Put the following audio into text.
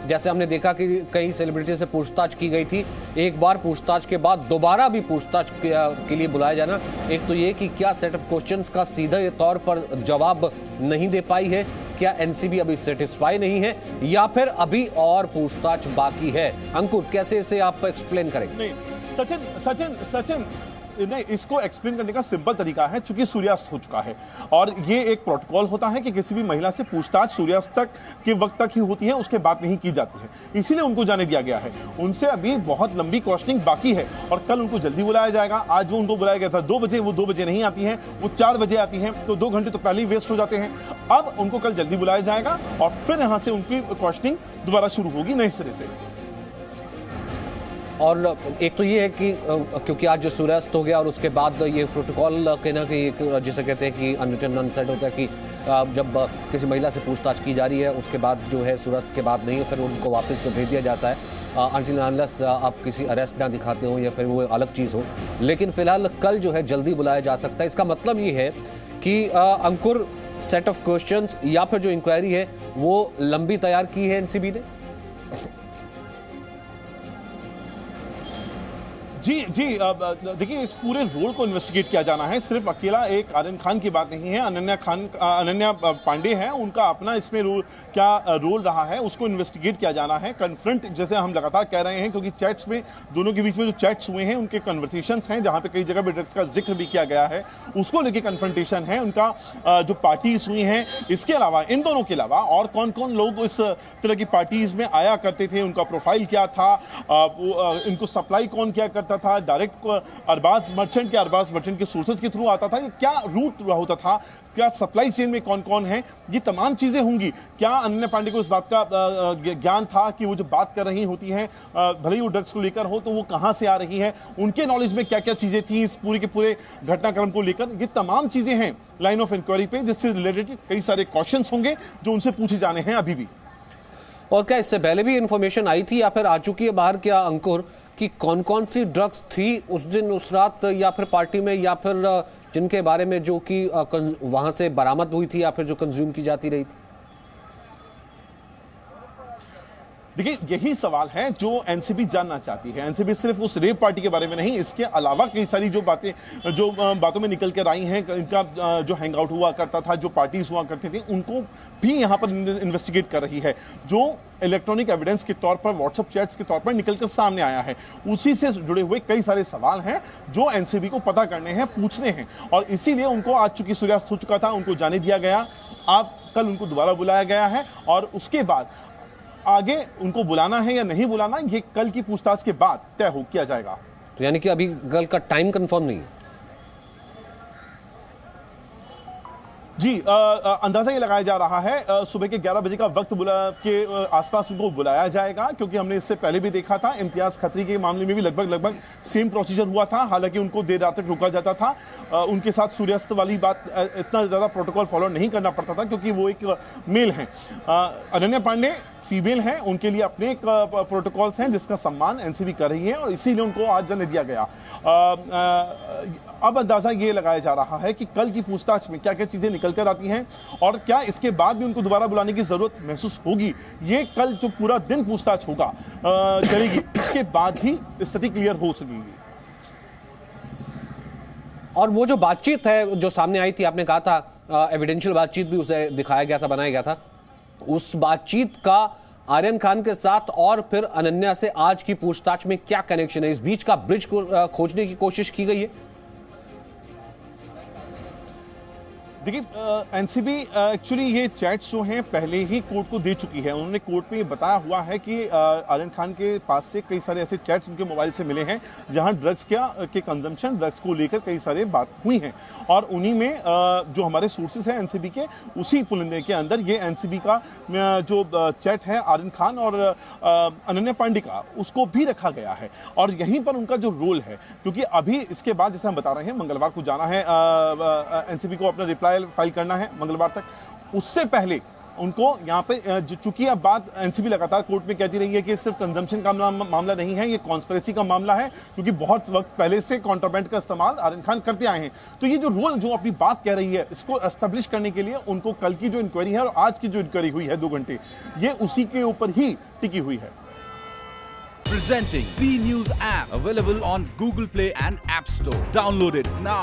जैसे हमने देखा कि कई सेलिब्रिटी से पूछताछ की गई थी, एक बार पूछताछ के बाद दोबारा भी पूछताछ के लिए बुलाया जाना, एक तो ये कि क्या सेट ऑफ क्वेश्चंस का सीधे तौर पर जवाब नहीं दे पाई है, क्या एनसीबी अभी सेटिस्फाई नहीं है, या फिर अभी और पूछताछ बाकी है? अंकुर, कैसे इसे आप एक्सप्लेन करेंगे? नहीं, सचिन नहीं, इसको एक्सप्लेन करने का सिंपल तरीका है, चूंकि सूर्यास्त हो चुका है और ये एक प्रोटोकॉल होता है कि किसी भी महिला से पूछताछ सूर्यास्त तक के वक्त तक ही होती है, उसके बाद नहीं की जाती है, इसीलिए उनको जाने दिया गया है। उनसे अभी बहुत लंबी क्वेश्चनिंग बाकी है और कल उनको जल्दी बुलाया जाएगा। आज वो उनको बुलाया गया था 2 बजे, वो 2 बजे नहीं आती है, वो 4 बजे आती है, तो 2 घंटे तो पहले ही वेस्ट हो जाते हैं। अब उनको कल जल्दी बुलाया जाएगा और फिर यहां से उनकी क्वेश्चनिंग दोबारा शुरू होगी नए सिरे से। और एक तो ये है कि क्योंकि आज जो सूर्यास्त हो गया और उसके बाद ये प्रोटोकॉल कहना कि जिसे कहते हैं कि अनरिटन अनसेड होता है कि जब किसी महिला से पूछताछ की जा रही है उसके बाद जो है सूर्यास्त के बाद नहीं, फिर उनको वापस भेज दिया जाता है अनटिल अनलेस आप किसी अरेस्ट ना दिखाते हो या फिर वो अलग चीज़ हो। लेकिन फिलहाल कल जो है जल्दी बुलाया जा सकता है। इसका मतलब ये है कि अंकुर, सेट ऑफ क्वेश्चंस या फिर जो इंक्वायरी है वो लंबी तैयार की है एनसीबी ने। जी देखिए, इस पूरे रोल को इन्वेस्टिगेट किया जाना है। सिर्फ अकेला एक आर्यन खान की बात नहीं है, अनन्या पांडे हैं, उनका अपना इसमें क्या रोल रहा है उसको इन्वेस्टिगेट किया जाना है। कन्फ्रंट जैसे हम लगातार कह रहे हैं, क्योंकि चैट्स में दोनों के बीच में जो चैट्स हुए हैं उनके कन्वर्सेशंस हैं जहां पे कई जगह पे ड्रग्स का जिक्र भी किया गया है, उसको लेके कन्फ्रंटेशन है। उनका जो पार्टीज हुई हैं, इसके अलावा इन दोनों के अलावा और कौन कौन लोग इस तरह की पार्टीज में आया करते थे, उनका प्रोफाइल क्या था, इनको सप्लाई कौन किया करता था, डायरेक्ट अरबाज मर्चेंट के सोर्सेज के थ्रू आता था, क्या रूट होता था, क्या सप्लाई चेन में कौन कौन है, ये तमाम चीजें होंगी। क्या अनन्या पांडे को इस बात का ज्ञान था कि वो जो बात कर रही होती हैं, भले ही वो ड्रग्स को लेकर हो, तो वो कहां से आ रही है, उनके नॉलेज में क्या क्या चीजें थी इस पूरे के पूरे घटनाक्रम को लेकर, ये तमाम चीजें हैं लाइन ऑफ इंक्वायरी पे, जिससे रिलेटेड कई सारे क्वेश्चंस होंगे जो उनसे पूछे जाने हैं अभी भी। और क्या इससे पहले भी इंफॉर्मेशन आई थी या फिर आ चुकी है बाहर, क्या अंकुर, कि कौन कौन सी ड्रग्स थी उस दिन उस रात या फिर पार्टी में, या फिर जिनके बारे में जो कि वहां से बरामद हुई थी या फिर जो कंज्यूम की जाती रही थी? देखिए, यही सवाल है जो एनसीबी जानना चाहती है। एनसीबी सिर्फ उस रेप पार्टी के बारे में नहीं, इसके अलावा कई सारी जो बातों में निकल कर आई हैं, इनका जो हैंग आउट हुआ करता था, जो पार्टीज हुआ करती थी, उनको भी यहां पर इन्वेस्टिगेट कर रही है। जो इलेक्ट्रॉनिक एविडेंस के तौर पर, व्हाट्सएप चैट्स के तौर पर निकलकर सामने आया है, उसी से जुड़े हुए कई सारे सवाल हैं जो एनसीबी को पता करने हैं, पूछने हैं, और इसीलिए उनको आज चूंकि सूर्यास्त हो चुका था, उनको जाने दिया गया। अब कल उनको दोबारा बुलाया गया है और उसके बाद आगे उनको बुलाना है या नहीं बुलाना, ये कल की पूछताछ के बाद तय किया जाएगा। तो यानी कि अभी कल का टाइम कंफर्म नहीं है? जी, अंदाजा ये लगाया जा रहा है सुबह के 11 बजे का वक्त के आसपास उनको बुलाया जाएगा, क्योंकि हमने इससे पहले भी देखा था इम्तियाज खत्री के मामले में भी लगभग सेम प्रोसीजर हुआ था। हालांकि उनको देर रात तक रोका जाता था, उनके साथ सूर्यास्त वाली बात इतना ज्यादा प्रोटोकॉल फॉलो नहीं करना पड़ता था, क्योंकि वो एक मेल है। अनन्या पांडे फीमेल हैं, उनके लिए अपने एक प्रोटोकॉल्स हैं जिसका सम्मान एनसीबी कर रही है और इसीलिए उनको आज जाने दिया गया। अब अंदाजा ये लगाया जा रहा है कि कल की पूछताछ में क्या क्या चीजें निकल कर आती हैं और क्या इसके बाद भी उनको दोबारा बुलाने की जरूरत महसूस होगी। ये कल जो पूरा दिन पूछताछ होगा चलेगी, इसके बाद ही स्थिति क्लियर हो सकेगी। और वो जो बातचीत है जो सामने आई थी, आपने कहा था एविडेंशियल बातचीत भी उसे दिखाया गया था, बनाया गया था, उस बातचीत का आर्यन खान के साथ और फिर अनन्या से आज की पूछताछ में क्या कनेक्शन है? इस बीच का ब्रिज को खोजने की कोशिश की गई है? देखिए, एनसीबी एक्चुअली ये चैट्स जो हैं पहले ही कोर्ट को दे चुकी है। उन्होंने कोर्ट में ये बताया हुआ है कि आर्यन खान के पास से कई सारे ऐसे चैट्स उनके मोबाइल से मिले हैं जहां ड्रग्स के कंजम्पशन, ड्रग्स को लेकर कई सारे बात हुई हैं, और उन्हीं में जो हमारे सोर्सेज हैं एनसीबी के, उसी पुलिंदे के अंदर ये एनसीबी का जो चैट है आर्यन खान और अनन्या पांडे का, उसको भी रखा गया है। और यहीं पर उनका जो रोल है, क्योंकि अभी इसके बाद जैसे हम बता रहे हैं मंगलवार को जाना है एनसीबी को अपना रिप्लाई फाइल करना है मंगलवार तक, उससे पहले उनको यहाँ पे चूंकि अब बात एनसीबी लगातार कोर्ट में कहती रही है कि सिर्फ कंजम्पशन का मामला नहीं है, ये कॉन्स्पिरेसी का मामला है, क्योंकि बहुत वक्त पहले से कॉन्ट्राबैंड का इस्तेमाल आर्यन खान करते आए हैं। तो ये जो रोल जो अपनी बात कह रही है, इसको एस्टेब्लिश करने के लिए उनको कल की जो इंक्वायरी है और आज की जो इंक्वायरी हुई है 2 घंटे, ये उसी के ऊपर ही टिकी हुई है। Presenting B News app, available on Google Play and App Store. Download it now.